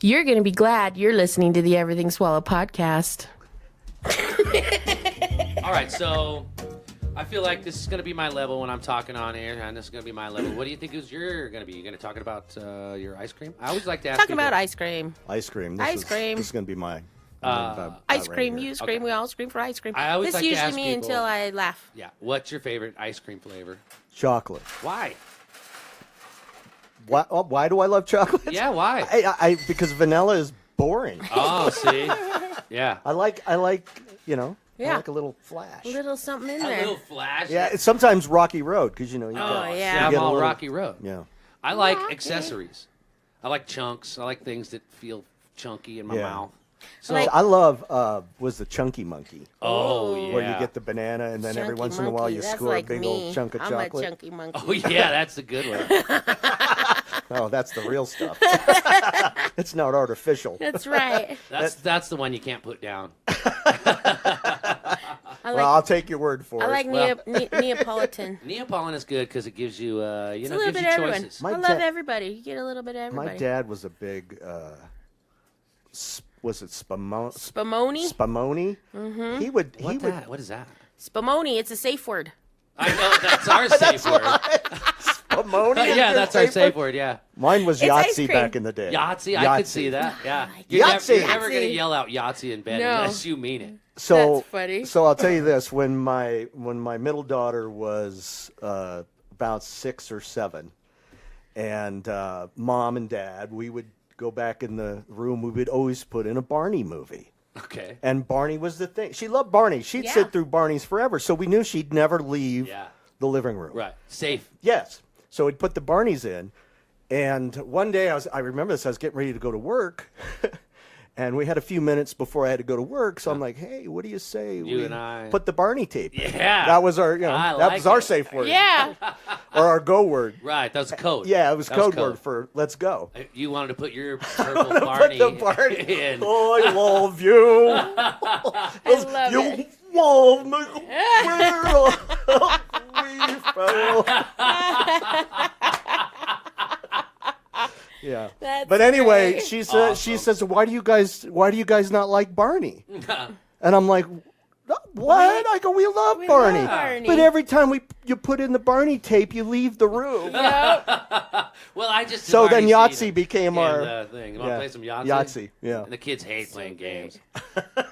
You're going to be glad you're listening to the Everything Swallow podcast. All right, so I feel like this is going to be my level when I'm talking on air, and this is going to be my level. What do you think you're going to be? You're going to talk about your ice cream? I always like to ask Talking about ice cream. Ice cream. Ice cream. This is going to be my... Ice cream, right you scream, Okay. we all scream for ice cream. I always this like to usually ask me people- until I laugh. Yeah. What's your favorite ice cream flavor? Chocolate. Why? Why do I love chocolate? Yeah, why? I because vanilla is boring. Oh, see? Yeah. I like, Yeah. I like a little flash. A little something in A there. little flash. Yeah, it's sometimes Rocky Road because you Oh, got, yeah. See, you I'm get a all little- Rocky Road. Yeah. I like Rocky. accessories. I like chunks. I like things that feel chunky in my Yeah. mouth. So, Like- I love was the Chunky Monkey oh, yeah. where you get the banana and then every Chunky once in a while monkey. you That's score like a big me. old chunk of I'm chocolate. a chunky monkey. Oh, yeah, that's the good one. Oh, that's the real stuff. It's not artificial. That's right. That's the one you can't put down. I Well, I'll like, take your word for I it. like Well- Neapolitan. Neapolitan is good because it gives you, It's a gives little you bit of everyone. choices. My I love dad- everybody. You get a little bit of everybody. My dad was a big, was it Spumoni? Spumoni? Spumoni? He would. What is that? Spumoni. It's a safe word. I know that's our safe word. Spumoni? is Yeah, your that's our safe safe word? word. Yeah, Mine was It's ice Yahtzee cream. back in the day. Yahtzee. I could see that. Yeah, like you're Yahtzee. you're never gonna Yahtzee. yell out Yahtzee in bed No. unless you mean it. So That's funny. So I'll tell you this: when my middle daughter was about 6 or 7, and mom and dad, we would go back in the room. We would always put in a Barney movie. Okay. And Barney was the thing. She loved Barney. She'd Yeah. sit through Barney's forever. So we knew she'd never leave Yeah. the living room. Right. Safe. Yes. So we'd put the Barneys in. And one day I remember this, I was getting ready to go to work. And we had a few minutes before I had to go to work. So I'm like, hey, what do you say? You and I- put the Barney tape in? Yeah. That was our, I that like was our it. safe word. Yeah. Or our go word. Right. That was code. Yeah, it was That code word for let's go. You wanted to put your purple Barney, Put the Barney. in. Oh, I love you. I love you it. love me. Yeah. That's But anyway, great. she says, why do you guys not like Barney? And I'm like, what? I go, we love We Barney. love Barney. But every time you put in the Barney tape, you leave the room. Well, I just So have then already Yahtzee seen became our the thing. You want to play some Yahtzee? Yahtzee, yeah. And the kids hate playing games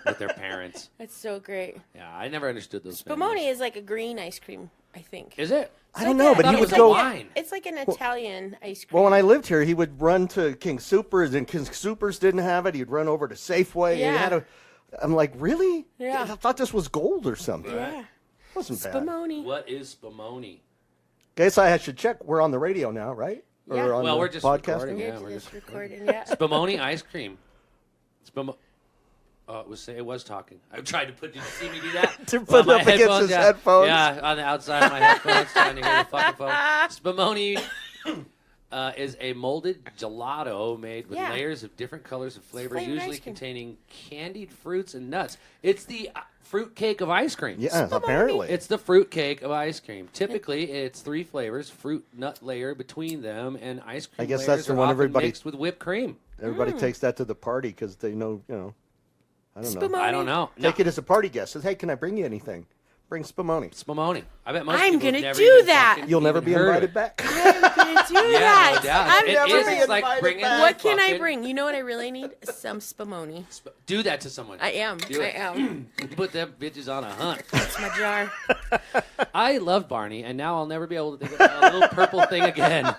with their parents. That's so great. Yeah, I never understood those. Spumoni things. is like a green ice cream, I think. Is it? I don't know, but he would it's go. like wine. It's like an Italian ice cream. Well, when I lived here, he would run to King Soopers, and King Soopers didn't have it. He'd run over to Safeway. And Yeah. I'm like, really? Yeah. I thought this was gold or something. Yeah. Wasn't bad. Spumoni. What is Spumoni? Guess I should check. We're on the radio now, right? Yeah. Or on Well, the we're just podcasting? recording, yeah. We're we're just just recording, yeah. Spumoni ice cream. It was talking. I tried to put. Did you see me do that? To Well, put my up against his headphones. Yeah, on the outside of my headphones, trying to hear the fucking phone. Spumoni is a molded gelato made with Yeah. layers of different colors of flavor, flavored usually ice cream. containing candied fruits and nuts. It's the fruit cake of ice cream. Yeah, apparently. It's the fruit cake of ice cream. Typically, it's 3 flavors: fruit, nut layer between them, and ice cream. I guess layers that's the are one often everybody- mixed with whipped cream. Everybody takes that to the party because they know, I don't know. Spumoni. I don't know. Take it as a party guest. Says, hey, can I bring you anything? Bring Spumoni. Spumoni. I bet most I'm people have gonna never do even that. fucking You'll never even be heard of invited it. back. I'm gonna do Yeah, that. no doubt. I'm It never is, been it's like invited bringing back. What can I fucking- bring? You know what I really need? Some Spumoni. Do that to someone. I am. Do I it. am. Put them bitches on a hunt. That's my jar. I love Barney, and now I'll never be able to think of a little purple thing again.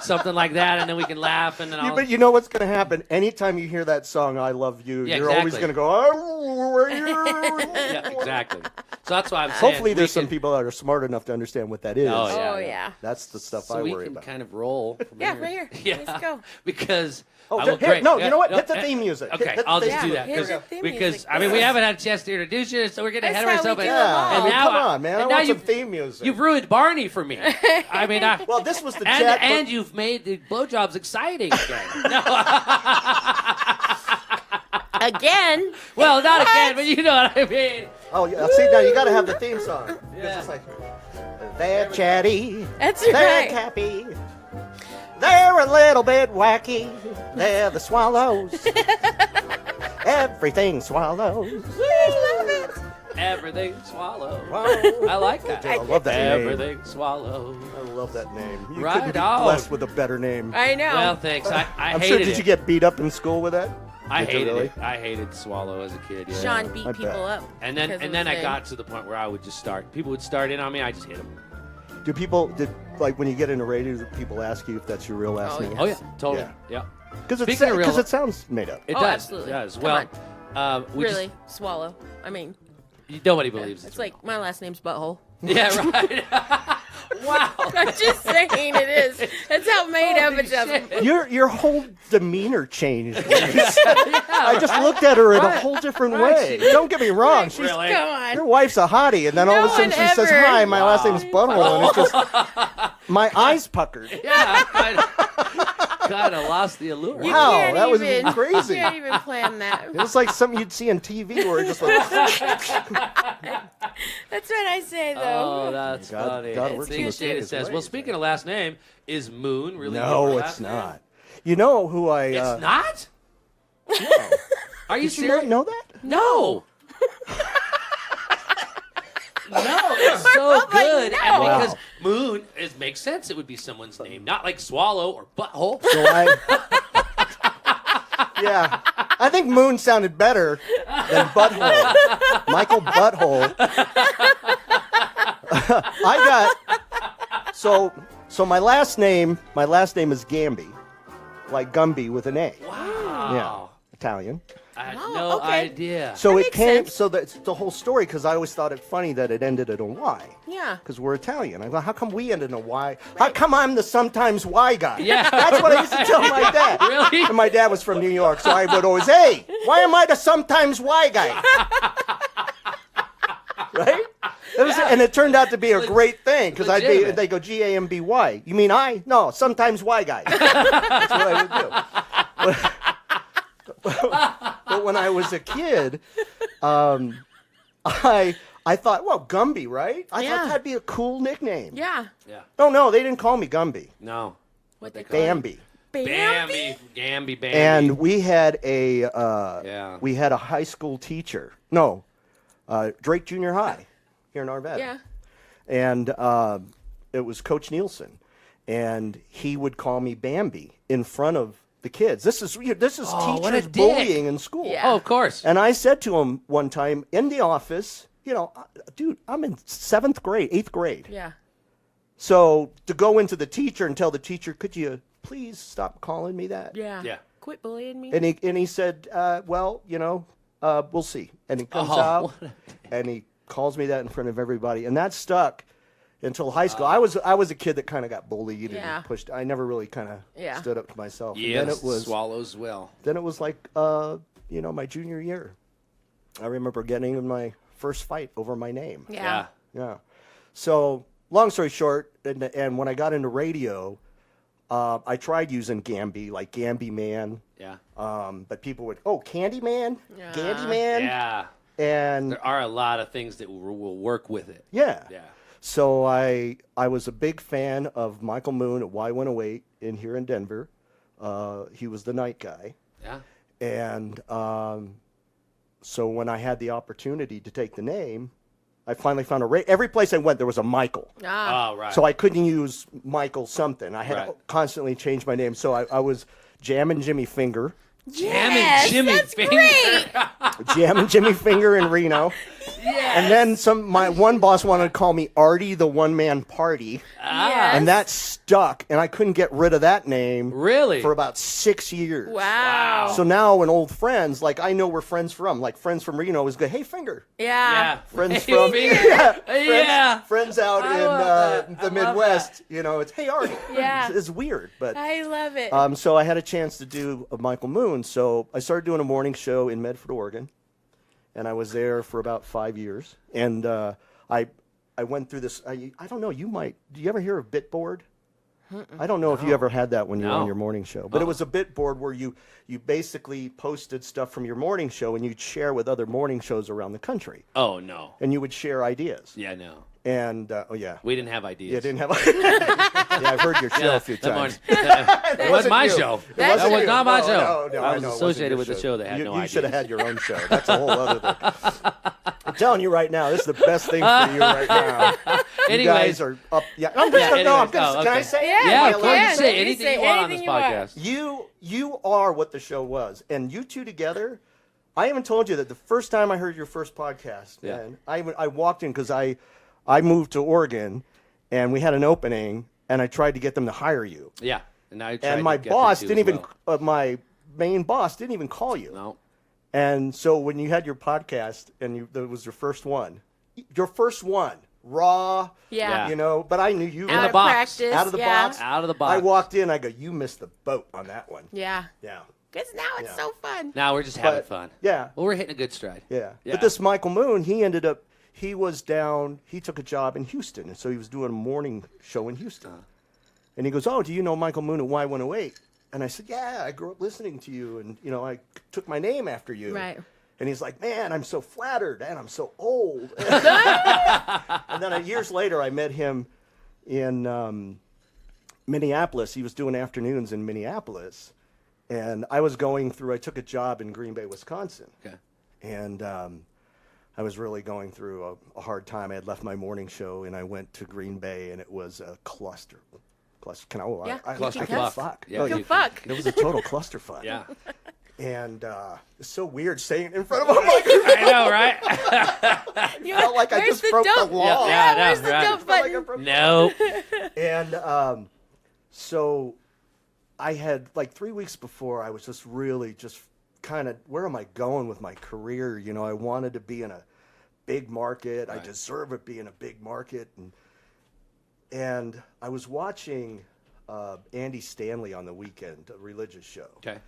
Something like that, and then we can laugh, and then I'll... But you know what's going to happen? Anytime you hear that song, I Love You, Yeah, you're always exactly. going to go, Yeah, exactly. So that's why I'm saying... Hopefully there's we some can- people that are smart enough to understand what that is. Oh, yeah. Oh, yeah. That's the stuff So I we worry can about. kind of roll from Yeah, here. right here. Yeah. Let's go. Because... Oh, I will- here, great. no, Yeah, you know what? no, Hit the theme music. Okay, Hit the I'll just theme do music. that. Hit the theme Because, music. I mean, we haven't had a chance to introduce you, so we're getting ahead of That's how ourselves. we do and- it Yeah, and oh, now come on, man. I and now want some you've- theme music. You've ruined Barney for me. I mean, Well, this was the and, chat. and you've made the blowjobs exciting again. No, Again. well, not again, but you know what I mean. Oh, yeah. See, now you got to have the theme song. 'Cause Yeah. It's like, they're chatty. That's They're right. happy. They're a little bit wacky. They're the swallows. Everything swallows. I love it. Everything swallow. Wow. I like that. I love that name. Everything swallow. I love that name. You Right couldn't be on. blessed with a better name. I know. Well, thanks. I I'm hated sure. it. Did you get beat up in school with that? I Did you hated really? it. I hated Swallow as a kid. Yeah. Sean beat I bet. people up. And then because of I his name. got to the point where I would just start. People would start in on me. I just hit them. Like when you get into radio, do people ask you if that's your real last Oh, name? yeah. Oh yeah, totally. Yeah. Yeah. Because Speaking of real- it sounds made up. It Oh, does. absolutely. It does. Come Well, we Really? Swallow. I mean, nobody believes it's like my last name's Butthole. Yeah, right. Wow. I'm just saying it is. That's how made up it is. Your whole demeanor changed. I just looked at her in a whole different way. Don't get me wrong. She's, Really? Come on. your wife's a hottie, and then all of a No sudden one she says, ever- "Hi, my last name's Butthole," and it's just my eyes puckered. Yeah. God, I lost the allure. You Wow, can't that was even, crazy. You can't even plan that. It was like something you'd see on TV where it just like, That's what I say, though. Oh, that's God- funny. God works See, in Shada mysterious says, ways, well, speaking of last name, is Moon really no, your it's last name? not. You know who I? It's not? Are you Did you serious? not know that? No. No, it's so good. no. And Wow. because Moon makes sense. It would be someone's name, not like Swallow or Butthole. So yeah, I think Moon sounded better than Butthole. Michael Butthole. I got so my last name is Gamby, like Gumby with an A. Wow. Yeah, Italian. I had Oh, no okay. idea. So it makes came. sense. So that's the whole story because I always thought it funny that it ended in a Y. Yeah. Because we're Italian. I go, how come we ended in a Y? How come I'm the sometimes Y guy? Yeah. That's what I used to tell my dad. Really? And my dad was from New York, so I would always, hey, why am I the sometimes Y guy? Right? And it turned out to be a great thing because Legitimate. they go Gamby. You mean I? No, sometimes Y guy. That's what I would do. But when I was a kid, I thought, well, Gumby, right? I Yeah. thought that'd be a cool nickname. Yeah. Yeah. Oh no, they didn't call me Gumby. No. What they call it? Bambi. Bambi. Gamby. Bambi. And we had a Yeah. we had a high school teacher. No, Drake Junior High here in Arvada. Yeah. And it was Coach Nielsen, and he would call me Bambi in front of the kids. This is what a teachers dick. bullying in school. Yeah. Oh, of course. And I said to him one time in the office, dude, I'm in 8th grade. Yeah. So to go into the teacher and tell the teacher, could you please stop calling me that? Yeah. Yeah. Quit bullying me. And he said, well, we'll see. And he comes Oh, out what and he calls me that in front of everybody, and that stuck until high school. I was a kid that kind of got bullied Yeah. and pushed. I never really kind of Yeah. stood up to myself. Yeah, And then it was swallows well. like my junior year. I remember getting in my first fight over my name. Yeah. Yeah. So long story short, and when I got into radio, I tried using Gamby, like Gamby Man. Yeah. But people would, Candyman, Yeah. Candyman, Yeah. and There are a lot of things that will work with it. yeah. Yeah. So I was a big fan of Michael Moon at Y108 here in Denver. He was the night guy, Yeah. and so when I had the opportunity to take the name, I finally found every place I went there was a Michael. Ah. Oh, right. So I couldn't use Michael something. I had to Right. constantly change my name. So I was Jammin' Jimmy Finger. Yes, Jimmy that's Finger. great. Jammin' Jimmy Finger in Reno. And then my one boss wanted to call me Artie the One Man Party. Yes. And that stuck. And I couldn't get rid of that name Really? for about 6 years. Wow. So now when old friends, like I know where friends from, like friends from Reno is go, hey, Finger. Yeah. Yeah. Friends Hey, from Finger. friends, friends out I in love that. the I love Midwest, it's hey Artie. Yeah. It's weird, but I love it. so I had a chance to do a Michael Moon. So I started doing a morning show in Medford, Oregon, and I was there for about 5 years. And I went through this. I don't know. Do you ever hear of Bitboard? I don't know if you ever had that when you were on No. your morning show, but it was a Bitboard where you basically posted stuff from your morning show and you'd share with other morning shows around the country, Oh, no. and you would share ideas. Yeah, no. And yeah, We didn't have ideas. yeah, didn't have. Yeah, I've heard your show a few times. It wasn't my you. show. It That was you. not my No, show. no, I I was know, it wasn't associated your with the show that had no You ideas. should have had your own show. That's a whole other thing. I'm telling you right now, this is the best thing for you right now. You Anyways. guys are up. Yeah, I'm just gonna. No, I'm gonna. Oh, Can I okay. say it? Yeah, Yeah, Am I of course. allowed You to say You anything say you want on this anything you want. podcast. You are what the show was, and you two together. I even told you that the first time I heard your first podcast, Yeah. man, I walked in because I moved to Oregon, and we had an opening, and I tried to get them to hire you, Yeah. And, I tried and to my get boss them to didn't as even, well. my main boss didn't even call you, No. and so when you had your podcast, and that was your first one, raw, Yeah. you know, but I knew you In Out the of box. practice. out of the yeah. box. Out of the box. I walked in, I go, you missed the boat on that one, Yeah. yeah. Because now it's Yeah. so fun. Now we're just having But- fun. Yeah. Well, we're hitting a good stride. Yeah. Yeah. But this Michael Moon, he was down, he took a job in Houston, and so he was doing a morning show in Houston. And he goes, oh, do you know Michael Moon at Y108? And I said, yeah, I grew up listening to you, and, you know, I took my name after you. Right. And he's like, man, I'm so flattered, and I'm so old. And then years later, I met him in Minneapolis. He was doing afternoons in Minneapolis. And I took a job in Green Bay, Wisconsin. Okay. And I was really going through a hard time. I had left my morning show, and I went to Green Bay, and it was a cluster. Can I? Yeah, I, you I, can I cuss. fuck. Yeah, No, you you- can. Fuck. It was a total clusterfuck. Yeah. And it's so weird saying it in front of a microphone. I know, right? You felt like I where's just broke the dump? law. Yeah, where's no, the right. dump Felt like I button? broke the No. And so I had, like, 3 weeks before, I was just really just kind of, where am I going with my career? You know, I wanted to be in a big market. Right. I deserve it being a big market. And I was watching Andy Stanley on the weekend, a religious show. Okay.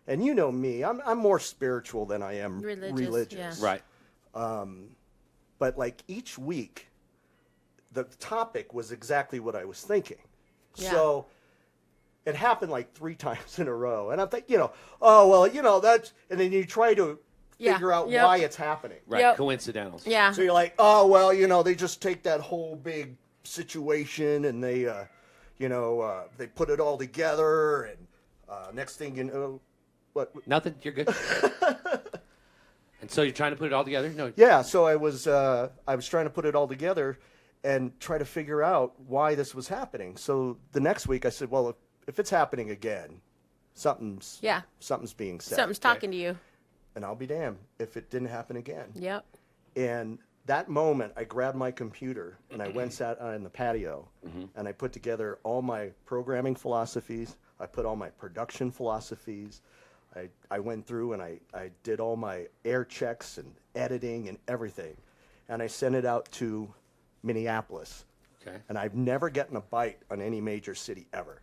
And you know me, I'm more spiritual than I am Religious, religious. yeah. Right. But like each week, the topic was exactly what I was thinking. Yeah. So it happened like 3 times in a row. And I'm thinking, you know, oh, well, you know, that's, and then you try to Yeah. figure out Yep. why it's happening. Right. Yep. Coincidentals. Yeah. So you're like, oh, well, you know, they just take that whole big situation and they, they put it all together. And next thing you know, what? Nothing. You're good. And so you're trying to put it all together? No. Yeah, so I was trying to put it all together and try to figure out why this was happening. So the next week I said, well, if it's happening again, something's being said. Something's talking to you. And I'll be damned if it didn't happen again. Yep. And that moment, I grabbed my computer and I went sat in the patio and I put together all my programming philosophies. I put all my production philosophies. I went through and I did all my air checks and editing and everything. And I sent it out to Minneapolis. Okay. And I've never gotten a bite on any major city ever.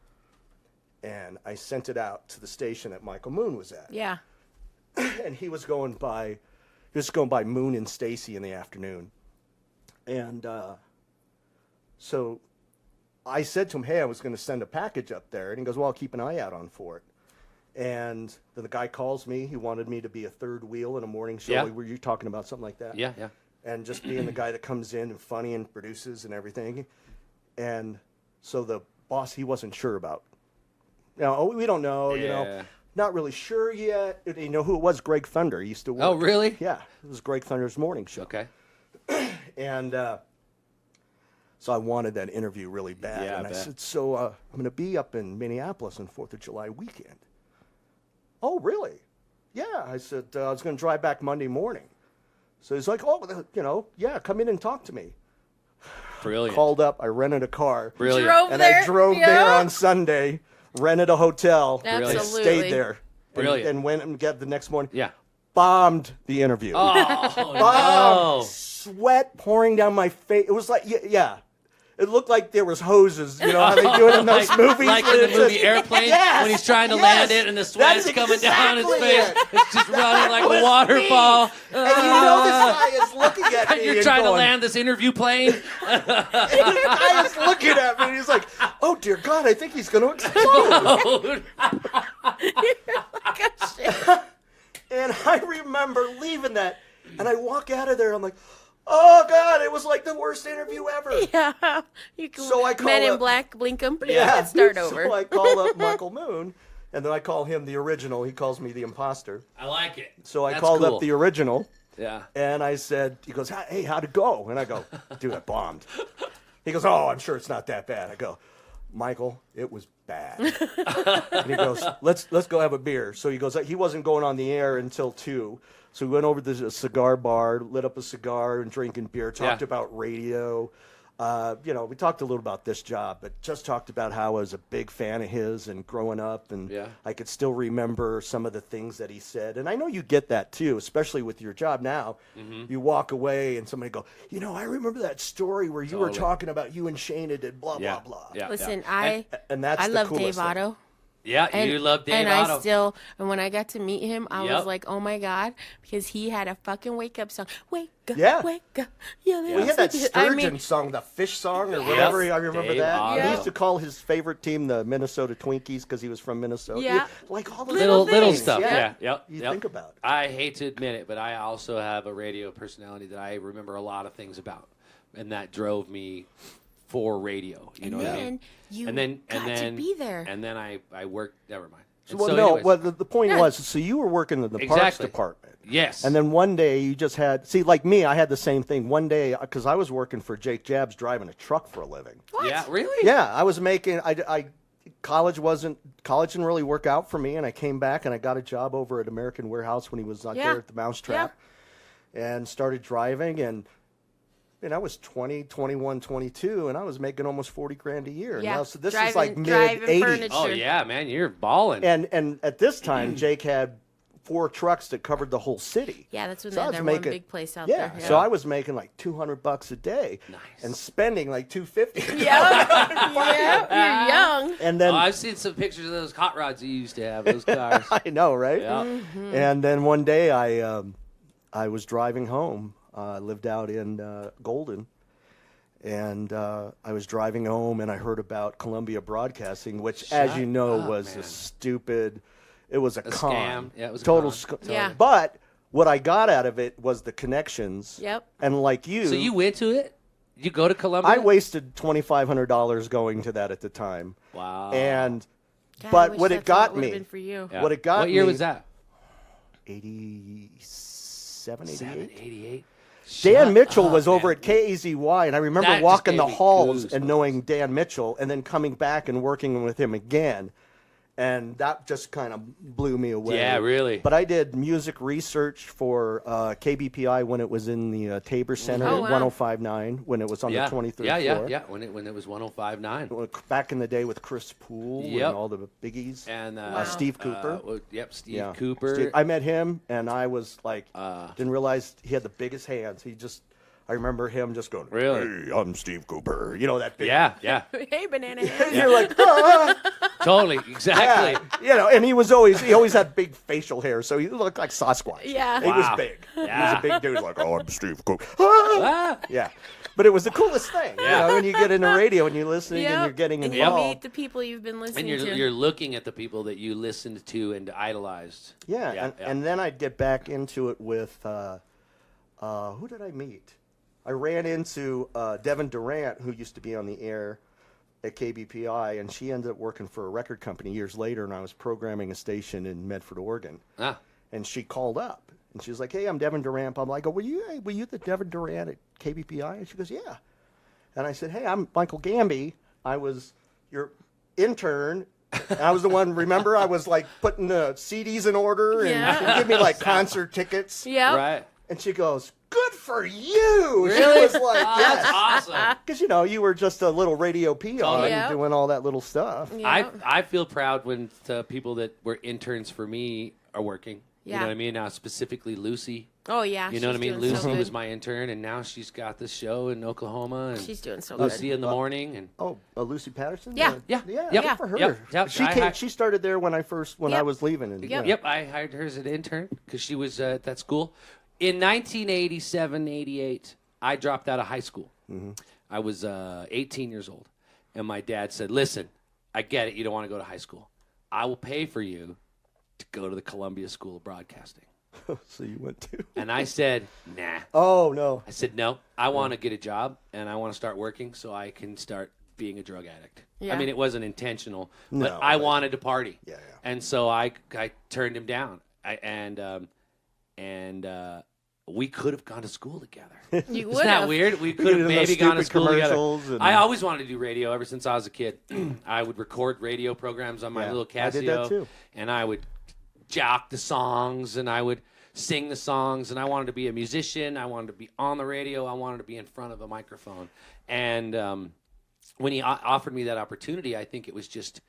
And I sent it out to the station that Michael Moon was at. Yeah. And he was going by Moon and Stacy in the afternoon. And so I said to him, hey, I was going to send a package up there. And he goes, well, I'll keep an eye out for it. And then the guy calls me. He wanted me to be a third wheel in a morning show. Yeah. Were you talking about something like that? Yeah, yeah. And just being the guy that comes in and funny and produces and everything. And so the boss, he wasn't sure about. Now, we don't know, you know. Yeah. Not really sure yet. You know who it was? Greg Thunder. He used to work. Oh, really? Yeah. It was Greg Thunder's morning show. Okay. And so I wanted that interview really bad. Yeah, I and I bet. said, so I'm going to be up in Minneapolis on 4th of July weekend. Oh, really? Yeah. I said, I was going to drive back Monday morning. So he's like, oh, you know, yeah, come in and talk to me. Brilliant. Called up. I rented a car. Brilliant. Drove And there. I drove Yeah. there on Sunday, rented a hotel, and Absolutely. stayed there. Brilliant. And went and got the next morning. Yeah. Bombed the interview. Oh, Bombed. no. Sweat pouring down my face. It was like, yeah. It looked like there was hoses, you know how they do it in those movies? Like in the movie Airplane, Yes, when he's trying to yes. land it and the sweat's That's coming down his exactly face. it. It's just running like a was waterfall. me. And you know this guy is looking at me You're and trying to going, land this interview plane. this guy is looking at me and he's like, oh, dear God, I think he's going to explode. And I remember leaving that, and I walk out of there, I'm like, Oh God, it was like the worst interview ever. Yeah. You can, So I call Men in up- Black, blink 'em. Yeah. Start over. So I call up Michael Moon, and then I call him the original. He calls me the imposter. I like it. So I That's called cool. up the original. Yeah. And I said, he goes, hey, how'd it go? And I go, dude, I bombed. He goes, oh, I'm sure it's not that bad. I go, Michael, it was bad. And he goes, let's go have a beer. So he goes, he wasn't going on the air until 2. So we went over to the cigar bar, lit up a cigar and drinking beer, talked about radio. We talked a little about this job, but just talked about how I was a big fan of his and growing up, and I could still remember some of the things that he said. And I know you get that too, especially with your job now. Mm-hmm. You walk away and somebody go, I remember that story where you were talking about you and Shayna did blah, blah, blah. Yeah. Listen, and that's I the love coolest Dave Otto. thing. Yeah, you love Dave Otto. And when I got to meet him, I was like, oh my God, because he had a fucking wake up song. Wake up, wake up. Yeah, we had that Sturgeon song, the fish song or whatever. I remember Dave that. Otto. He used to call his favorite team the Minnesota Twinkies because he was from Minnesota. Yeah. Like all the little stuff. Yeah. You think about it. I hate to admit it, but I also have a radio personality that I remember a lot of things about, and that drove me for radio. You know what I mean? And then to be there. And then I worked. Never mind. The point was, so you were working in the parks department. Yes. And then one day you just had, like me, I had the same thing. One day, because I was working for Jake Jabs driving a truck for a living. What? Yeah, really? Yeah, I was making, college didn't really work out for me, and I came back and I got a job over at American Warehouse when he was not there at the Mousetrap, and started driving, and I was 20, 21, 22, and I was making almost 40 grand a year. Yeah. Now, so this is like mid-80s. Oh, yeah, man, you're balling. And at this time, Jake had 4 trucks that covered the whole city. Yeah, that's when So they I had was their making, one big place out there. So I was making like $200 a day. Nice. And spending like $250. You're young. And then I've seen some pictures of those hot rods you used to have, those cars. I know, right? Yeah. Mm-hmm. And then one day I was driving home. I lived out in Golden. And I was driving home, and I heard about Columbia Broadcasting, which, as you know, was a stupid. It was a con. Scam. Yeah, it was a total con. Yeah. But what I got out of it was the connections. Yep. And like you, So you went to it? You go to Columbia? I wasted $2,500 going to that at the time. Wow. And God, I but wish what it that's got would've me, been for you. Yeah. what it got What year me- was that? 87, 88. 88. Dan Mitchell up, was over man. at KAZY, and I remember That just walking the gave me halls goosebumps. and knowing Dan Mitchell, and then coming back and working with him again. And that just kind of blew me away. Yeah, really. But I did music research for KBPI when it was in the Tabor Center Oh, at wow. 105.9 when it was on the 23rd floor. Yeah. When it was 105.9. Back in the day with Chris Poole Yep. and all the biggies. And Steve Cooper. Steve Cooper. Steve, I met him, and I was like, didn't realize he had the biggest hands. I remember him just going, Really? "Hey, I'm Steve Cooper." You know that big. Yeah. Hey, banana hands. You're like, "Ah." Totally, exactly. And he always had big facial hair, so he looked like Sasquatch. Yeah. He was Wow. big. Yeah. He was a big dude, like, "Oh, I'm Steve Cooper." Ah. Yeah. But it was the coolest thing. Yeah. When you get into radio and you're listening and you're getting and involved. you meet the people you've been listening And to. you're looking at the people that you listened to and idolized. And then I'd get back into it with, who did I meet? I ran into Devin Durant, who used to be on the air at KBPI, and she ended up working for a record company years later, and I was programming a station in Medford, Oregon. And she called up, and she was like, "Hey, I'm Devin Durant." I'm like, were you the Devin Durant at KBPI? And she goes, "Yeah." And I said, "Hey, I'm Michael Gamby. I was your intern." And I was the one, remember, I was like putting the CDs in order, and she'd give me like concert tickets. Yeah. Right. And she goes, "Good for you." Really? She was like, Oh, yes. that's awesome. Because, you were just a little radio peon Yeah. doing all that little stuff. Yeah. I feel proud when the people that were interns for me are working. You Yeah. know what I mean? Now, specifically Lucy. Oh, yeah. You know what I she's mean? doing so Lucy good. was my intern, and now she's got this show in Oklahoma. And She's doing so Lucy good. in the morning. And Oh, Lucy Patterson? Yeah. Yeah. Yeah, Yep. good for her. Yep. She started there when I Yep. was leaving. And, Yep. Yep, I hired her as an intern because she was at that school. In 1987, 88, I dropped out of high school. Mm-hmm. I was 18 years old. And my dad said, "Listen, I get it. You don't want to go to high school. I will pay for you to go to the Columbia School of Broadcasting." So you went to? And I said, nah. Oh, no. I said, no, I want to get a job, and I want to start working so I can start being a drug addict. Yeah. I mean, it wasn't intentional, but I wanted to party. Yeah. And so I turned him down. We could have gone to school together. You would Isn't that have. weird? We could have maybe gone to school together. And... I always wanted to do radio ever since I was a kid. I would record radio programs on my little Casio. I did that too. And I would jock the songs, and I would sing the songs, and I wanted to be a musician. I wanted to be on the radio. I wanted to be in front of a microphone. And when he offered me that opportunity, I think it was just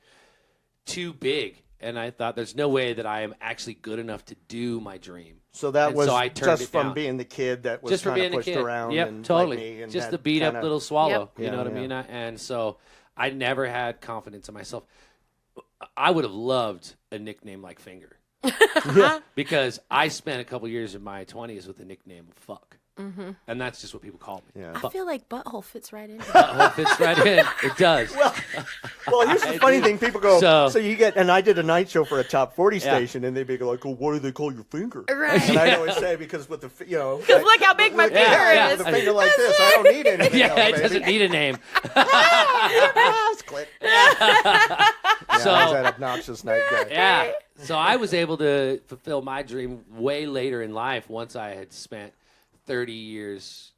too big. And I thought, there's no way that I am actually good enough to do my dream. So that was just from being the kid that was kind of pushed around. Yep, and totally. Like me and just the beat up little swallow. Yep. You know what I mean? And so I never had confidence in myself. I would have loved a nickname like Finger. Because I spent a couple years in my 20s with the nickname Fuck. Mm-hmm. And that's just what people call me. Yeah. I feel like butthole fits right in. Butthole fits right in. It does. Well, here's the funny thing. People go, so you get, and I did a night show for a top 40 station, and they'd be like, oh, what do they call your finger? Right. And I'd always say, because with the, because look how big my finger is. With a finger like this, I don't need anything else, it doesn't need a name. Click. So I was that obnoxious night guy. Yeah. So I was able to fulfill my dream way later in life once I had spent 20 years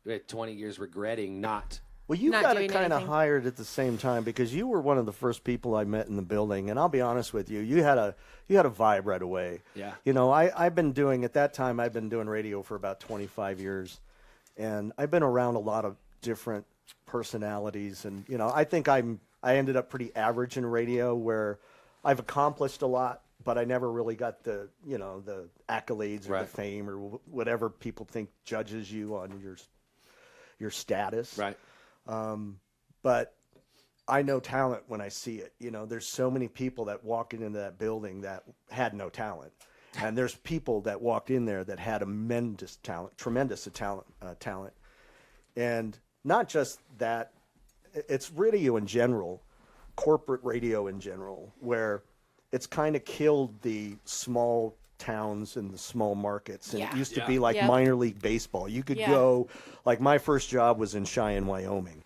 regretting not. Well, you got it kind of hired at the same time because you were one of the first people I met in the building, and I'll be honest with you, you had a vibe right away. Yeah. You know, I've been doing radio for about 25 years, and I've been around a lot of different personalities, and you know, I think I ended up pretty average in radio, where I've accomplished a lot, but I never really got the accolades or the fame or whatever people think judges you on your status. Right. But I know talent when I see it. You know, there's so many people that walked into that building that had no talent. And there's people that walked in there that had tremendous talent. And not just that, it's radio in general, corporate radio in general, where it's kind of killed the small towns and the small markets. And it used to be like minor league baseball. You could go, like my first job was in Cheyenne, Wyoming.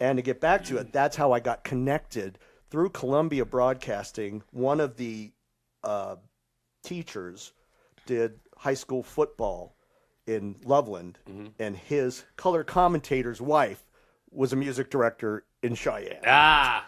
And to get back to it, that's how I got connected through Columbia Broadcasting. One of the teachers did high school football in Loveland, and his color commentator's wife was a music director in Cheyenne.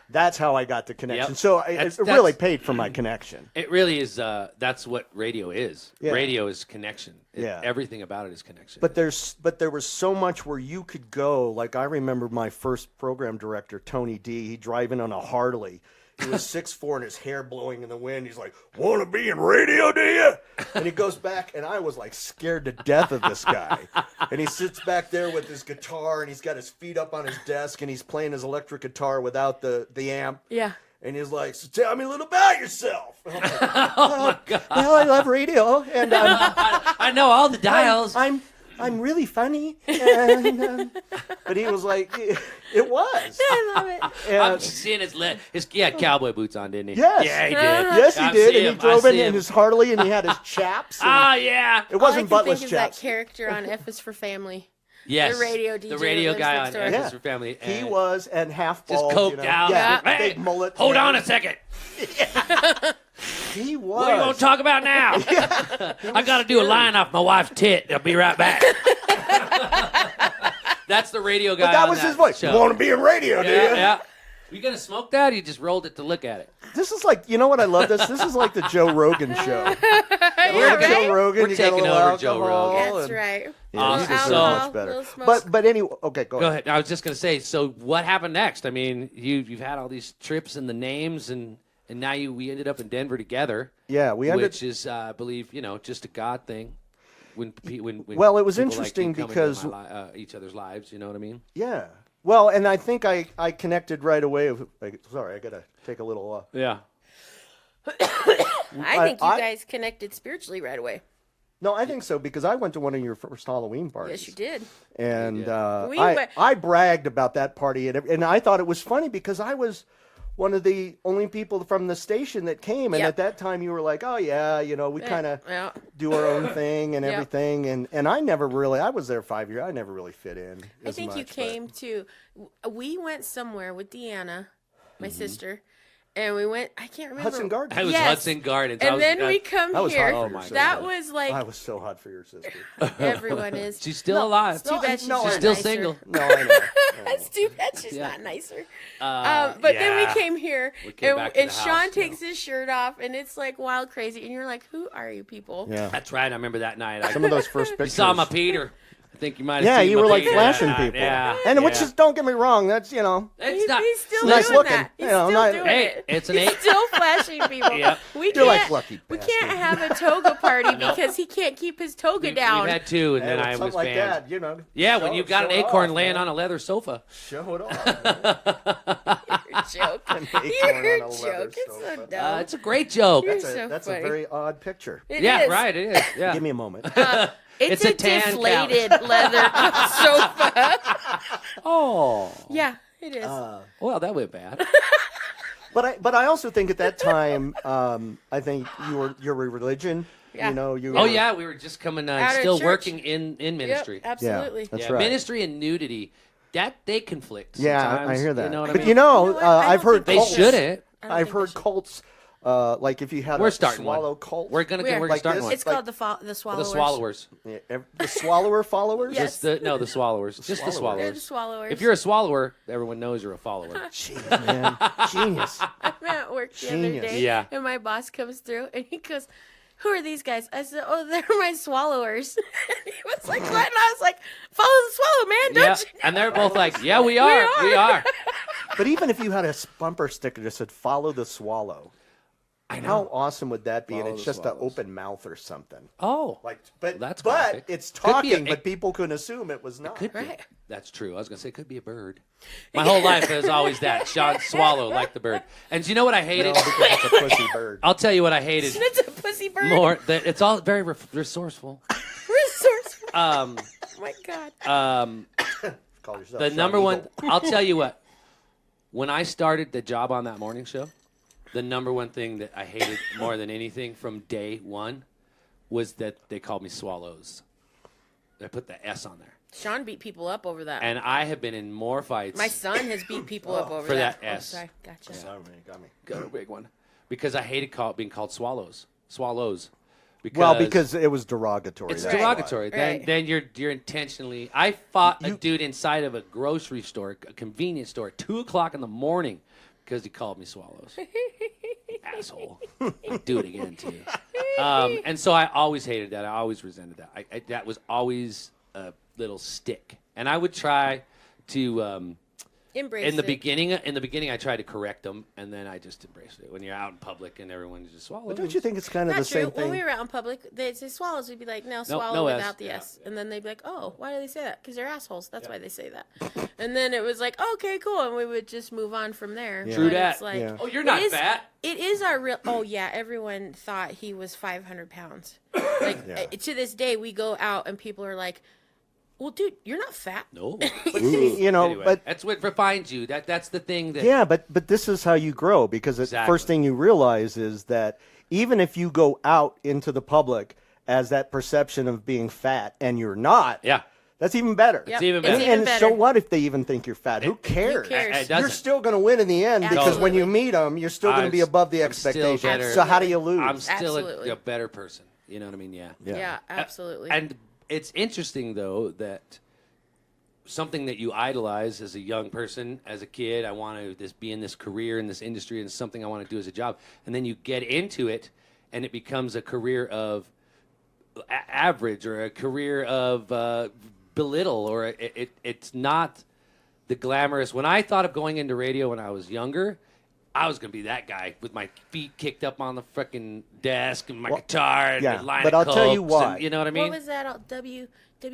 That's how I got the connection. Yep. So it really paid for my connection. It really is. That's what radio is. Yeah. Radio is connection. Everything about it is connection. But there was so much where you could go. Like I remember my first program director, Tony D. He driving on a Harley. He was 6'4" and his hair blowing in the wind. He's like, "Want to be in radio, do you?" And he goes back, and I was like scared to death of this guy. And he sits back there with his guitar, and he's got his feet up on his desk, and he's playing his electric guitar without the amp. Yeah. And he's like, "So tell me a little about yourself." And I'm like, oh my God. Well, I love radio, and I know all the dials. I'm really funny. And, but he was like, it was. I love it. I'm just seeing he had cowboy boots on, didn't he? Yes. Yeah, he did. Yes, he did. And he drove in his Harley, and he had his chaps. Yeah. It wasn't buttless chaps. All I can think is that character on F is for Family. Yes. The radio DJ. The radio guy on F is for Family. He was, and half bald. Just coked out. Yeah. Hey, big mullet. Hold on a second. He was. What are you going to talk about now? I got to do a line off my wife's tit. I'll be right back. That's the radio guy. But that was his voice. Show. You want to be in radio, do you? Yeah. You going to smoke that, or you just rolled it to look at it? This is like, you know what I love this? This is like the Joe Rogan show. Joe Rogan, We're taking over Joe Rogan. That's right. Yeah, so much better. But anyway, okay, go ahead. I was just going to say, so what happened next? I mean, you've had all these trips and the names, and now we ended up in Denver together. Yeah, which is, I believe, just a God thing. When well, it was people interesting come because into each other's lives, you know what I mean? Yeah. Well, and I think I connected right away. Sorry, I gotta take a little. Yeah. I think you guys connected spiritually right away. No, I think so because I went to one of your first Halloween parties. Yes, you did. And I bragged about that party, and I thought it was funny because I was one of the only people from the station that came, and at that time you were like, oh yeah, we kind of do our own thing and everything, and I was there 5 years, I never really fit in. I think you came to. We went somewhere with Deanna, my sister. And we went, I can't remember. Hudson Gardens. I was Hudson Gardens. And then we come here. That was like. I was so hot for your sister. Everyone is. She's still alive. Too bad she's still single. No, I know. That's too bad she's not nicer. But then we came here, and Sean takes his shirt off, and it's like wild crazy. And you're like, who are you people? Yeah. That's right. I remember that night. Some of those first pictures. You saw my Peter. I think you might have seen you were like flashing people. Yeah. And which is, don't get me wrong, that's, It's not. He's still nice doing looking. that. He's still doing it. It's an 8. He's still flashing people. Yep. You're like lucky We bastard. can't have a toga party because he can't keep his toga down. We had 2, and then I was like banned. that, Yeah, when you've got an acorn laying on a leather sofa. Show it off. You're joking. You're joking. It's so dumb. It's a great joke. That's a very odd picture. It is. Right, it is. Yeah. Give me a moment. It's a a tan deflated leather sofa. Oh. Yeah, it is. Well, that went bad. But I also think at that time, I think your religion. Yeah. You. Oh yeah, we were just coming, still working in ministry. Yep, absolutely. Yeah, that's right. Ministry and nudity, that they conflict. Yeah, sometimes, I hear that. You know what I but mean? I've heard they cults. shouldn't. I've heard cults. Like if you had We're a starting swallow one. cult. We're like starting one. It's called the Swallowers. The Swallowers. Yeah, the Swallower followers. Yes. The Swallowers. Just the Swallowers. They're the Swallowers. If you're a swallower, everyone knows you're a follower. Jeez, man, genius. I'm at work the other day, and my boss comes through, and he goes, "Who are these guys?" I said, "Oh, they're my swallowers." And he was like, "What?" And I was like, "Follow the swallow, man, don't you know?" And they're both like, "Yeah, we are. We are." But even if you had a bumper sticker that said "Follow the Swallow," I know. how awesome would that be? Follow and it's the just an open mouth or something. Oh, But that's classic. it's talking, but people couldn't assume it was not. Could be. Right. That's true. I was gonna say it could be a bird. My whole life is always that. Sean Swallow like the bird. And do you know what I hated? No, because it's a pussy bird. I'll tell you what I hated. It's a pussy bird. More. It's all very resourceful. Resourceful. Oh my God. Call yourself The Sean number Eagle. one. I'll tell you what. When I started the job on that morning show, the number one thing that I hated more than anything from day one was that they called me Swallows. They put the S on there. Sean beat people up over that. And I have been in more fights. My son has beat people up over for that Oh, S. sorry. Gotcha. Sorry, got me. Got a big one. Because I hated being called Swallows. Because it was derogatory. It's that's derogatory. Right. Then you're intentionally. I fought a dude inside of a grocery store, a convenience store, at 2:00 in the morning because he called me Swallows. Asshole. I'd do it again too. And so I always hated that. I always resented that. That was always a little stick. And I would try to. Embrace in the it. beginning, I tried to correct them, and then I just embraced it. When you're out in public and everyone's just swallowing. But don't you think it's kind of Not the true. same thing? When we were out in public, they'd say swallows. We'd be like, no, swallow no without S. the S. And then they'd be like, oh, why do they say that? Because they're assholes. That's why they say that. And then it was like, okay, cool. And we would just move on from there. Yeah. True But dat. it's like, Yeah. Oh, you're not fat. It is our real. Oh, yeah. Everyone thought he was 500 pounds. Like, to this day, we go out and people are like, well, dude, you're not fat. No. Anyway, But that's what refines you. That's the thing that. Yeah, but this is how you grow, because the first thing you realize is that even if you go out into the public as that perception of being fat and you're not, that's even better. It's even better. And so what if they even think you're fat? Who cares? cares? You're still going to win in the end, because when you meet them, you're still going to be above the expectation. So how do you lose? I'm still a better person. You know what I mean? Yeah, absolutely. And it's interesting, though, that something that you idolize as a young person, as a kid, I want to be in this career, in this industry, and it's something I want to do as a job. And then you get into it, and it becomes a career of average, or a career of belittle, or it's not the glamorous. When I thought of going into radio when I was younger, I was going to be that guy with my feet kicked up on the frickin' desk and my guitar and a line but of I'll tell you Cokes why. And, you know what I mean? What was that? WKRP.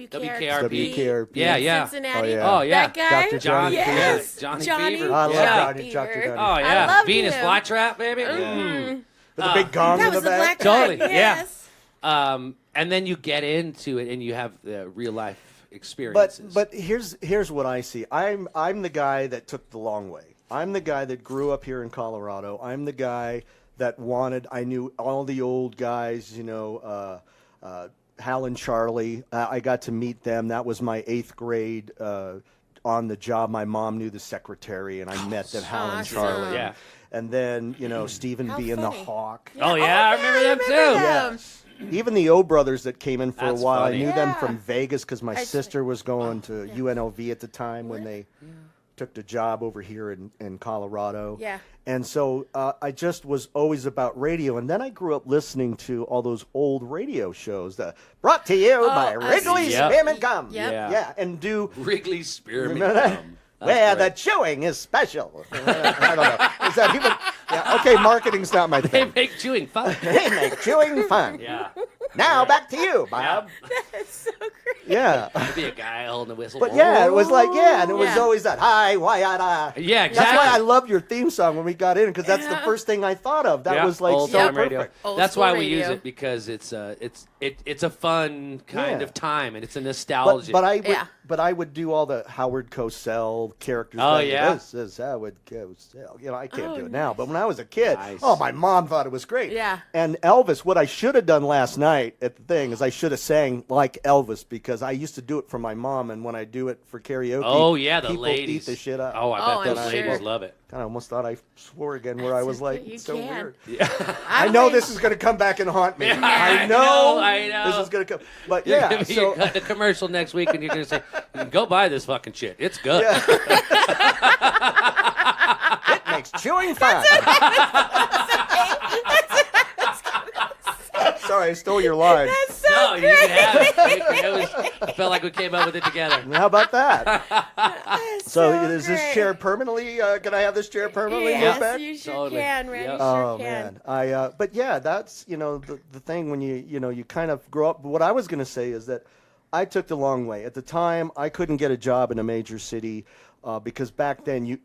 WKRP. Yeah. Cincinnati. Oh, yeah. That guy? Dr. Johnny yes. Johnny Fever. I love Johnny. Fever. Dr. Johnny. Oh, yeah. I love Venus him. flytrap, baby. With the big gong That in the was the back. black guy. Totally, Yes. And then you get into it, and you have the real life experiences. But here's what I see. I'm the guy that took the long way. I'm the guy that grew up here in Colorado. I'm the guy that I knew all the old guys, Hal and Charlie. I got to meet them. That was my 8th grade on the job. My mom knew the secretary, and I met them, Hal and Charlie. Yeah. And then, Stephen B. and the Hawk. Oh, yeah, I remember them too. Yes. Even the O brothers that came in for That's a while. funny. I knew them from Vegas because my sister was going to UNLV at the time when they took the job over here in Colorado. Yeah. And so I just was always about radio. And then I grew up listening to all those old radio shows brought to you by Wrigley's Spearmint Gum. Yep. Yeah. And do Wrigley Spearmint Remember that? Gum. Where the chewing is special. I don't know. Is that even? Yeah, okay, marketing's not my They thing. make chewing fun. They make chewing fun. Yeah. Now back to you, Bob. That's so great. Yeah. There'd be a guy holding a whistle. But yeah, it was like, and it was Yeah. always that, hi, why-yada. Yeah, exactly. That's why I loved your theme song when we got in, because that's the first thing I thought of. That was like old so time perfect. radio. Old That's school why we use radio. it, because it's a fun kind Yeah. of time, and it's a nostalgia. But I would do all the Howard Cosell characters. Oh, like, yeah? This is Howard Cosell. I can't do it now. But when I was a kid, Nice. my mom thought it was great. Yeah. And Elvis, what I should have done last night at the thing is I should have sang like Elvis, because I used to do it for my mom, and when I do it for karaoke, oh yeah, the people ladies eat the shit up. Oh, I bet I'm those sure. ladies love it. I almost thought I swore again, where I was like, You it's so can. weird. Yeah. I know this is going to come back and haunt me. I know. I This is going to come. But You're yeah, gonna be so cut the commercial next week, and you're going to say, "Go buy this fucking shit. It's good." yeah. It makes chewing fun. Sorry, I stole your line. That's so No, you great. can have it. I felt like we came up with it together. How about that? That's So so is this great. chair permanently? Can I have this chair permanently moved Yes, back? you sure Totally. can, Randy. Yep. Sure Oh can. man, but yeah, that's the thing when you kind of grow up. What I was going to say is that I took the long way. At the time, I couldn't get a job in a major city because back then you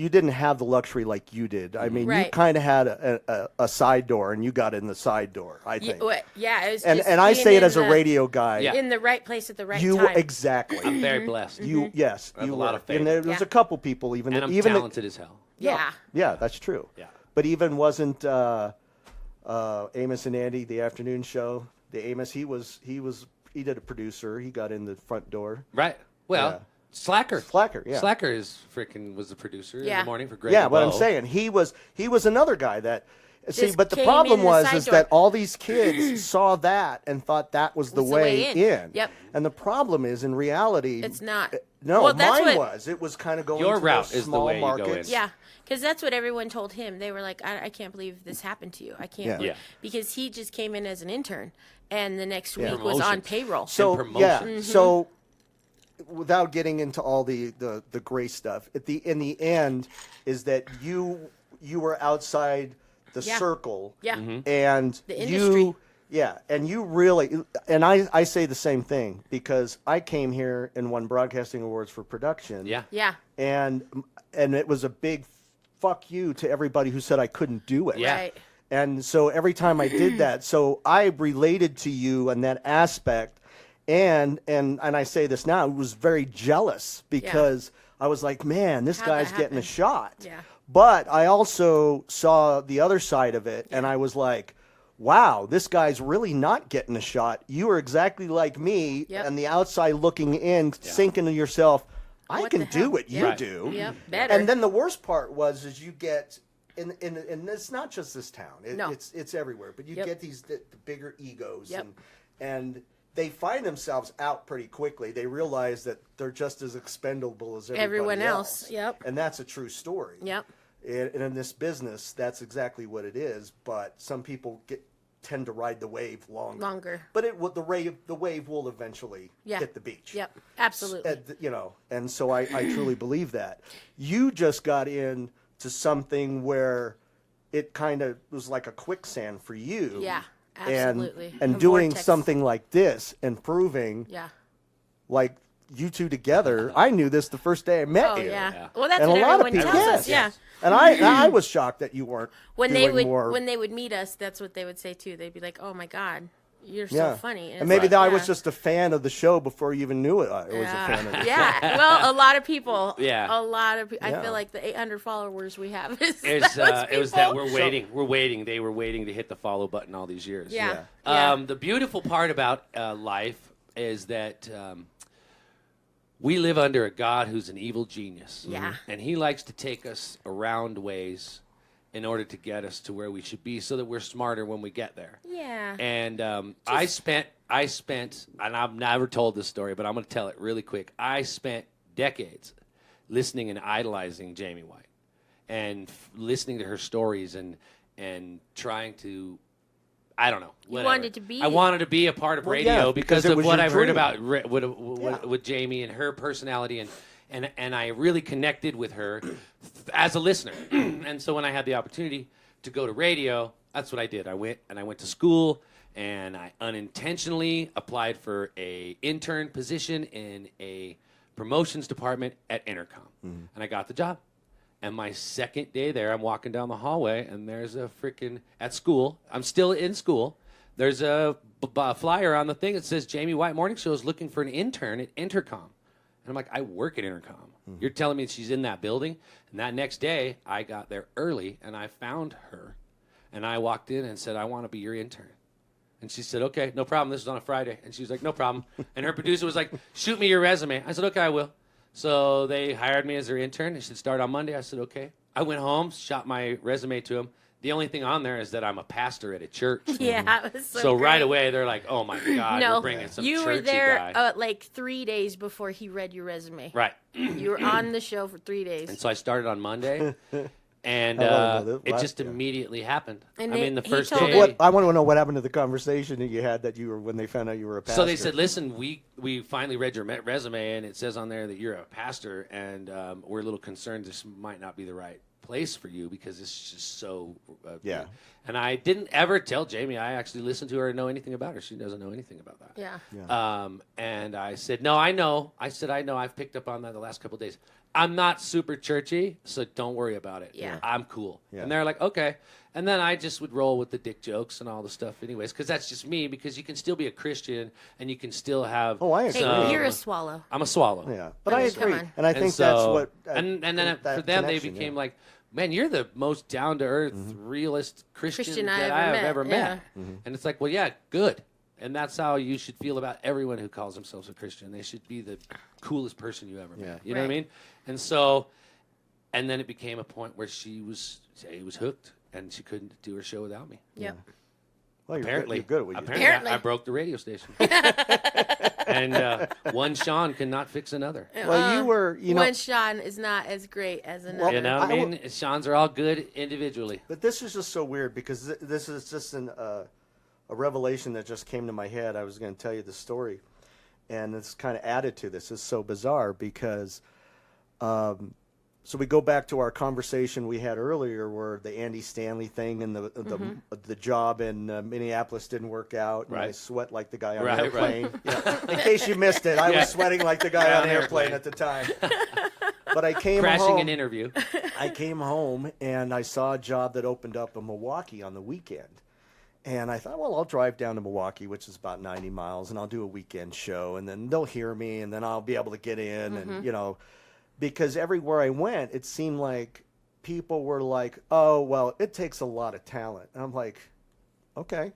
didn't have the luxury like you did. I mean, you Right. kind of had a side door, and you got in the side door. I think. It was And just I being say it in as a the- radio guy. Yeah. in the right place at the right You time. exactly. I'm very blessed. You yes, I have you a lot were. of faith. And there was Yeah. a couple people even And I'm even talented as hell. Yeah. Yeah, that's true. Yeah. But even wasn't Amos and Andy, the afternoon show, the Amos, he did a producer. He got in the front door. Right. Well, Yeah. Slacker. Slacker, yeah. Slacker was the producer in Yeah. the morning for Greg. Yeah, but I'm LeBeau. saying he was another guy that Just but the came problem in the was side is door. that all these kids saw that and thought that was the way in. Yep. And the problem is in reality It's not. No, Well, that's mine what- was. It was kind of going Your to route those is the small way you go in. markets. Yeah, because that's what everyone told him. They were like, I can't believe this happened to you. I can't Yeah. believe. Yeah. Because he just came in as an intern, and the next Yeah. week was on Promotions. payroll. So promotion. yeah, so without getting into all the gray stuff, in the end is that you were outside the Yeah. circle, Yeah. and The industry. and you really, and I say the same thing because I came here and won broadcasting awards for production, Yeah. Yeah. and it was a big fuck you to everybody who said I couldn't do it, Yeah. Right. and so every time I did that, so I related to you in that aspect, and I say this now, I was very jealous because I was like, man, this How'd guy's that getting a happen? shot. Yeah. But I also saw the other side of it, and I was like, wow, this guy's really not getting a shot. You are exactly like me, Yep. and the outside looking in, thinking to yourself, I What can the do hell? what you Right. do. Yep. Better. And then the worst part is you get, and it's not just this town. No. It's everywhere. But you Yep. get these the bigger egos, Yep. and they find themselves out pretty quickly. They realize that they're just as expendable as Everyone everybody else. Yep. And that's a true story. Yep. And in this business, that's exactly what it is. But some people tend to ride the wave longer. But the wave will eventually hit the beach. Yep. Absolutely. And so I truly believe that. You just got into something where it kind of was like a quicksand for you. Yeah. Absolutely. And A doing vortex. something like this and proving Yeah. like you two together. I knew this the first day I met Oh you. yeah. Yeah. Well, that's And what a lot of everyone people, tells us. yes. Yeah. And I was shocked that you weren't When doing they would more. when they would meet us, that's what they would say too. They'd be like, "Oh my God, you're so funny. And maybe I was just a fan of the show before you even knew it. I was a fan of the show. Yeah, well, a lot of people. Yeah. A lot of people. I feel like the 800 followers we have is it was that we're waiting. We're waiting. They were waiting to hit the follow button all these years. Yeah. The beautiful part about life is that we live under a God who's an evil genius. Yeah. And he likes to take us around ways in order to get us to where we should be so that we're smarter when we get there. Yeah. And I spent, and I've never told this story, but I'm going to tell it really quick. I spent decades listening and idolizing Jamie White and listening to her stories and trying to, I don't know. Whatever. You wanted to be. I wanted to be a part of radio because of what I've heard about with Jamie and her personality and I really connected with her as a listener. And so when I had the opportunity to go to radio, that's what I did. I went to school and I unintentionally applied for a intern position in a promotions department at Intercom. And I got the job. And my second day there, I'm walking down the hallway and there's a freaking, at school, I'm still in school, there's a flyer on the thing that says Jamie White Morning Show is looking for an intern at Intercom. And I'm like, I work at Intercom. You're telling me she's in that building? And that next day, I got there early, and I found her. And I walked in and said, I want to be your intern. And she said, okay, no problem. This is on a Friday. And she was like, no problem. And her producer was like, shoot me your resume. I said, okay, I will. So they hired me as their intern. They should start on Monday. I said, okay. I went home, shot my resume to them. The only thing on there is that I'm a pastor at a church. Yeah, it was so great. Right away, they're like, oh, my God, we're bringing some churchy guy. You were there like 3 days before he read your resume. Right. You were on the show for 3 days. And so I started on Monday, and it just immediately happened. And I mean, the first day. So I want to know what happened to the conversation that you had when they found out you were a pastor. So they said, listen, we finally read your resume, and it says on there that you're a pastor, and we're a little concerned this might not be the right place for you because it's just so and I didn't ever tell Jamie I actually listened to her and know anything about her. She doesn't know anything about that. And I said, no, I know. I said, I know. I've picked up on that the last couple of days. I'm not super churchy, so don't worry about it. Yeah. I'm cool. And they're like, okay. And then I just would roll with the dick jokes and all the stuff anyways, because that's just me, because you can still be a Christian and you can still have... Oh, I agree. Hey, you're a swallow. I'm a swallow. Yeah, but I agree. And I think that's what... And then for them, they became like, man, you're the most down-to-earth, realist Christian that I have ever met. And it's like, well, yeah, good. And that's how you should feel about everyone who calls themselves a Christian. They should be the coolest person you ever met. You know what I mean? And so, and then it became a point where she was hooked, and she couldn't do her show without me. Yep. Well, Apparently, you're good at what you do. Apparently. I broke the radio station. And one Sean cannot fix another. Well, you were, one Sean is not as great as another. You know what I mean? Sean's are all good individually. But this is just so weird because this is just a revelation that just came to my head. I was going to tell you the story, and it's kind of added to this. It's so bizarre because, so we go back to our conversation we had earlier, where the Andy Stanley thing and the job in Minneapolis didn't work out. And I sweat like the guy on the airplane. You know, in case you missed it, I was sweating like the guy on the airplane at the time. But I came crashing home, an interview. I came home and I saw a job that opened up in Milwaukee on the weekend. And I thought, well, I'll drive down to Milwaukee, which is about 90 miles, and I'll do a weekend show, and then they'll hear me, and then I'll be able to get in, and, you know, because everywhere I went, it seemed like people were like, oh, well, it takes a lot of talent. And I'm like, okay.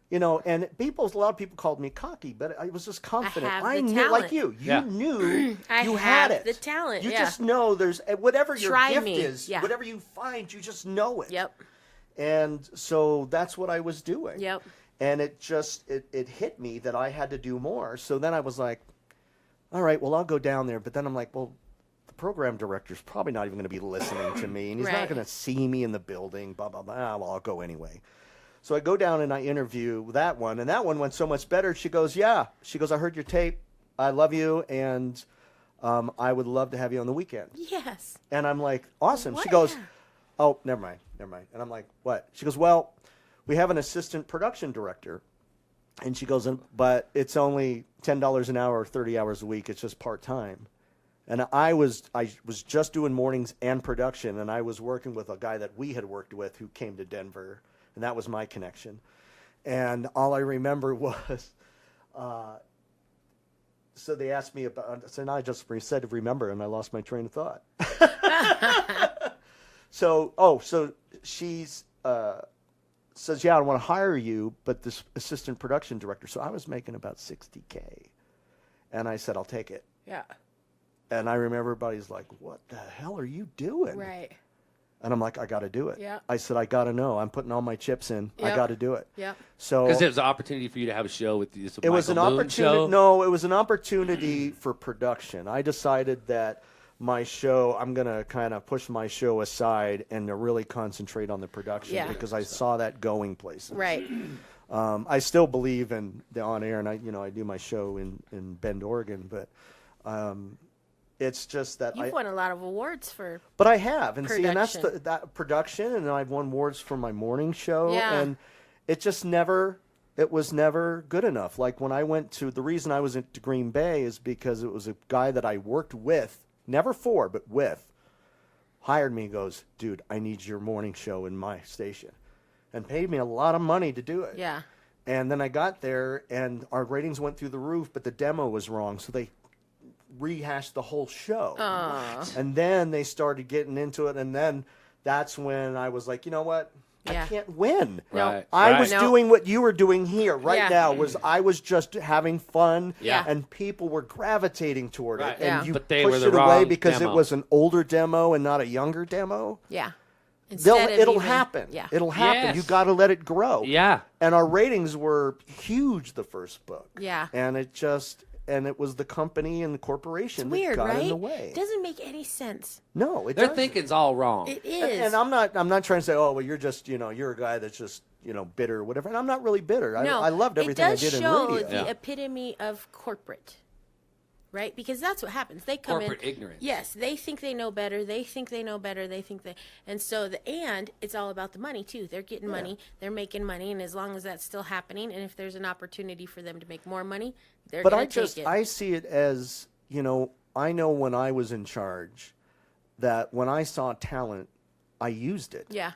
You know, and a lot of people called me cocky, but I was just confident. I knew, talent. like you knew you had had it. The talent. You just know there's, whatever your gift is, Yeah. whatever you find, you just know it. Yep. And so that's what I was doing. Yep. And it just, it hit me that I had to do more. So then I was like, all right, well, I'll go down there. But then I'm like, well, the program director's probably not even going to be listening to me. And he's not going to see me in the building, blah, blah, blah. Well, I'll go anyway. So I go down and I interview that one. And that one went so much better. She goes, yeah. She goes, I heard your tape. I love you. And I would love to have you on the weekend. Yes. And I'm like, awesome. What? She goes, oh, never mind. And I'm like, what? She goes, well, we have an assistant production director. And she goes, but it's only $10 an hour, 30 hours a week. It's just part-time. And I was just doing mornings and production, and I was working with a guy that we had worked with who came to Denver, and that was my connection. And all I remember was, so they asked me about, so I just said remember, and I lost my train of thought. So she's says, yeah, I want to hire you, but this assistant production director. So I was making about $60K, and I said, I'll take it. Yeah. And I remember everybody's like, what the hell are you doing? Right. And I'm like, I got to do it. Yeah. I said, I got to know. I'm putting all my chips in. Yep. I got to do it. Yeah. So because it was an opportunity for you to have a show with this. it was an opportunity. No, it was an opportunity for production. I decided that my show, I'm going to kind of push my show aside and to really concentrate on the production because I saw that going places. Right. I still believe in the on air, and I do my show in Bend, Oregon, but it's just that You've won a lot of awards for. But I have, and production. see, and that's that production, and I've won awards for my morning show, Yeah. and it was never good enough. Like when I went to, the reason I was to Green Bay is because it was a guy that I worked with, never for, but with, hired me and goes, dude, I need your morning show in my station, and paid me a lot of money to do it. Yeah. And then I got there, and our ratings went through the roof, but the demo was wrong, so they rehashed the whole show. And then they started getting into it, and then that's when I was like, you know what? I can't win. No. I was doing what you were doing here now. I was just having fun, and people were gravitating toward it, and you but they pushed were the it away wrong because demo. it was an older demo and not a younger demo. Yeah. It'll happen. Yeah. It'll happen. Yes. You got to let it grow. Yeah. And our ratings were huge the first book. Yeah. And it was the company and the corporation It's weird, that got right? in the way. It doesn't make any sense. No, Their thinking's all wrong. It is. And I'm not trying to say, oh, well, you're just, you're a guy that's just, bitter or whatever. And I'm not really bitter. No, I loved everything I did in radio. It does show the epitome of corporate, right? Because that's what happens. They come Corporate in. ignorance. Yes, they think they know better. And so it's all about the money too. They're getting money. They're making money. And as long as that's still happening, and if there's an opportunity for them to make more money, they're going to take it. I see it as, I know when I was in charge that when I saw talent, I used it. Yeah.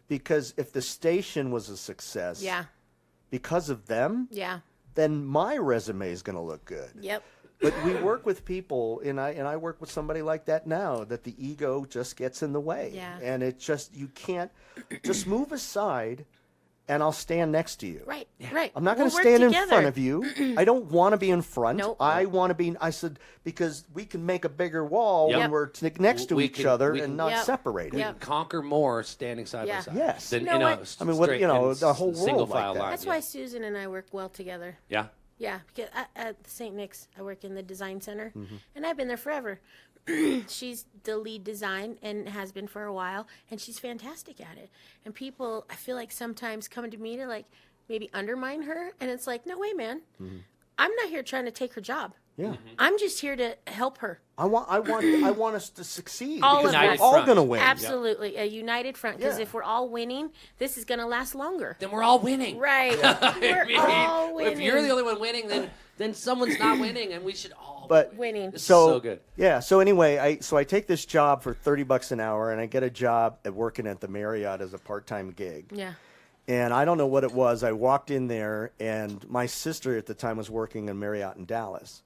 Because if the station was a success, because of them, then my resume is going to look good. Yep. But we work with people, and I work with somebody like that now, that the ego just gets in the way. Yeah. And it just, you can't, just move aside, and I'll stand next to you. Right, right. I'm not going to We'll stand work in front of you. I don't want to be in front. Nope. I want to be, I said, because we can make a bigger wall when we're next to each other and not separated. We can conquer more standing side by side. Yes. Than You know what? I mean, the whole world single like file that. line. That's why Susan and I work well together. Yeah. Yeah, because at St. Nick's, I work in the design center, Mm-hmm. and I've been there forever. She's the lead design and has been for a while, and she's fantastic at it. And people, I feel like sometimes come to me to like maybe undermine her, and it's like, no way, man. Mm-hmm. I'm not here trying to take her job. Yeah. I'm just here to help her. I want us to succeed All because of we're us. all going to win. Absolutely, a united front. Because Yeah. if we're all winning, this is going to last longer. Then we're all winning. Right. We're all winning. If you're the only one winning, then someone's not winning, and we should all But winning. It's so good. Yeah. So anyway, I take this job for $30 an hour, and I get a job at working at the Marriott as a part-time gig. Yeah. And I don't know what it was. I walked in there, and my sister at the time was working in Marriott in Dallas.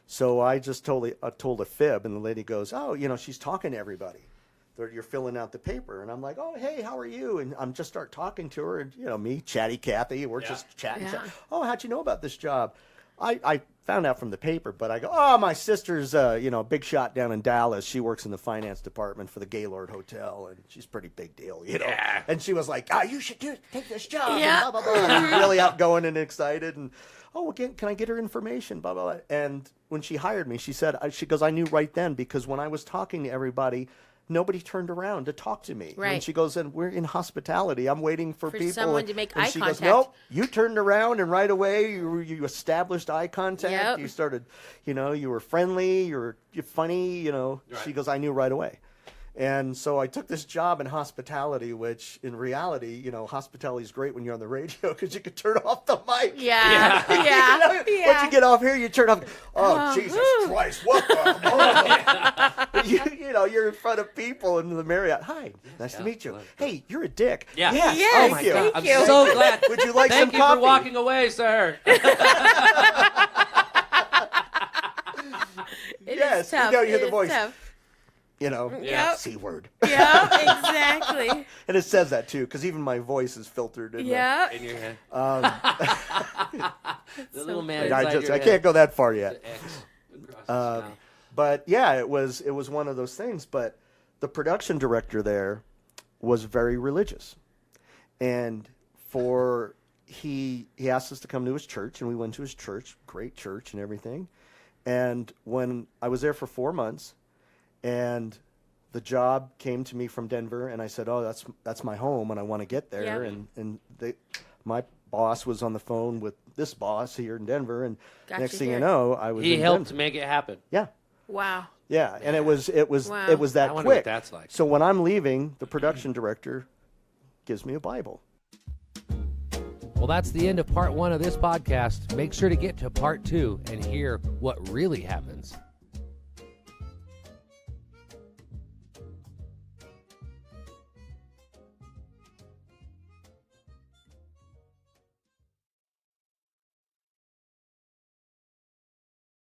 So I just told a fib, and the lady goes, "Oh, she's talking to everybody. You're filling out the paper." And I'm like, "Oh, hey, how are you?" And I'm just start talking to her, and me, chatty Cathy, we're just chatting. Yeah. Oh, how'd you know about this job? I found out from the paper, but I go, "Oh, my sister's big shot down in Dallas. She works in the finance department for the Gaylord Hotel, and she's a pretty big deal, Yeah. And she was like, "Oh, you should take this job." Yeah. And blah blah blah. And really outgoing and excited, and again, can I get her information? Blah blah blah. And when she hired me, she said, she goes, "I knew right then because when I was talking to everybody, nobody turned around to talk to me." Right. And she goes, "And we're in hospitality. I'm waiting for people." someone to make and eye she goes, contact. "Nope, you turned around and right away you established eye contact. Yep. You started, you were friendly, you're funny, She goes, "I knew right away." And so I took this job in hospitality, which in reality, hospitality is great when you're on the radio because you can turn off the mic. Yeah. Once you get off here, you turn off. Oh, Jesus Christ! What the? you know, you're in front of people in the Marriott. Hi, nice to meet you. Hey, you're a dick. Yeah. Yes, Thank you. thank you. I'm so glad. Would you like Thank some you coffee? for walking away, sir. Yes, It's tough. you know, you hear the It's voice. tough. You know, Yep. C word. Yeah, exactly. And it says that too, because even my voice is filtered in. Yeah. In your head. The So little man I inside your head. can't go that far yet. The X across his mouth. But yeah, it was one of those things. But the production director there was very religious, and he asked us to come to his church, and we went to his church, great church and everything. And when I was there for 4 months, and the job came to me from Denver, and I said, "Oh, that's my home, and I want to get there." Yeah. And my boss was on the phone with this boss here in Denver, and Got next you thing here. you know, I was He in helped Denver. make it happen. Yeah, Wow. yeah, and it was Wow. that I wonder what quick. that's like. So when I'm leaving, the production director gives me a Bible. Well, that's the end of part 1 of this podcast. Make sure to get to part 2 and hear what really happens